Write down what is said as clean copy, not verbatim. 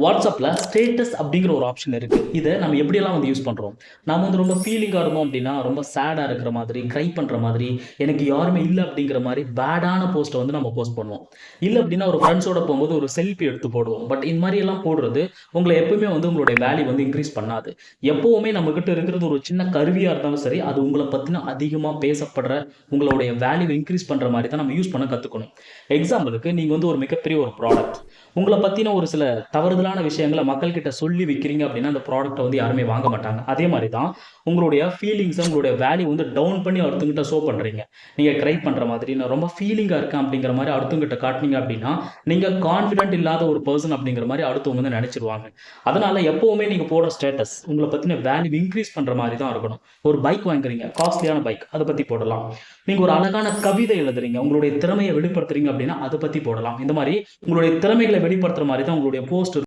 வாட்ஸ்அப்ல ஸ்டேட்டஸ் அப்படிங்கிற ஒரு ஆப்ஷன் இருக்கு. இதை நம்ம எப்படியெல்லாம் யூஸ் பண்றோம்? நாம ரொம்ப ஃபீலிங்கா இருந்தோம் அப்படின்னா, ரொம்ப சேடா இருக்கிற மாதிரி, கிரை பண்ற மாதிரி, எனக்கு யாருமே இல்ல அப்படிங்கிற மாதிரி பேடான போஸ்ட்டை நம்ம போஸ்ட் பண்ணுவோம். இல்ல அப்படின்னா ஒரு ஃப்ரெண்ட்ஸோட போகும்போது ஒரு செல்ஃபி எடுத்து போடுவோம். பட் இந்த மாதிரி எல்லாம் போடுறது உங்களை எப்பவுமே உங்களுடைய வேல்யூ இன்க்ரீஸ் பண்ணாது. எப்பவுமே நம்ம கிட்ட இருக்கிறது ஒரு சின்ன கருவியா இருந்தாலும் சரி, அது உங்களை பத்தின அதிகமா பேசப்படுற உங்களுடைய வேல்யூ இன்க்ரீஸ் பண்ற மாதிரி தான் நம்ம யூஸ் பண்ண கத்துக்கணும். எக்ஸாம்பிளுக்கு நீங்க ஒரு மிகப்பெரிய ஒரு ப்ராடக்ட், உங்களை பத்தின ஒரு சில தவறுதலான விஷயங்களை மக்கள்கிட்ட சொல்லி விற்கிறீங்க அப்படின்னா அந்த ப்ராடக்ட்டை யாருமே வாங்க மாட்டாங்க. அதே மாதிரி தான் உங்களுடைய ஃபீலிங்ஸை, உங்களுடைய வேல்யூ டவுன் பண்ணி அடுத்தவங்கிட்ட ஷோ பண்ணுறீங்க. நீங்கள் க்ரை பண்ணுற மாதிரி, நான் ரொம்ப ஃபீலிங்காக இருக்கேன் அப்படிங்கிற மாதிரி அடுத்தவங்கிட்ட காட்டினீங்க அப்படின்னா, நீங்கள் கான்ஃபிடென்ட் இல்லாத ஒரு பர்சன் அப்படிங்கிற மாதிரி அடுத்தவங்க நினச்சிருவாங்க. அதனால் எப்போவுமே நீங்கள் போடுற ஸ்டேட்டஸ் உங்களை பற்றின வேல்யூ இன்க்ரீஸ் பண்ணுற மாதிரி தான் இருக்கணும். ஒரு பைக் வாங்குறீங்க, காஸ்ட்லியான பைக், அதை பற்றி போடலாம். நீங்கள் ஒரு அழகான கவிதை எழுதுறீங்க, உங்களுடைய திறமையை வெளிப்படுத்துறீங்க அப்படின்னா அதை பற்றி போடலாம். இந்த மாதிரி உங்களுடைய திறமைகளை வெளிப்படுத்துற மாதிரி தான் உங்களுடைய போஸ்ட்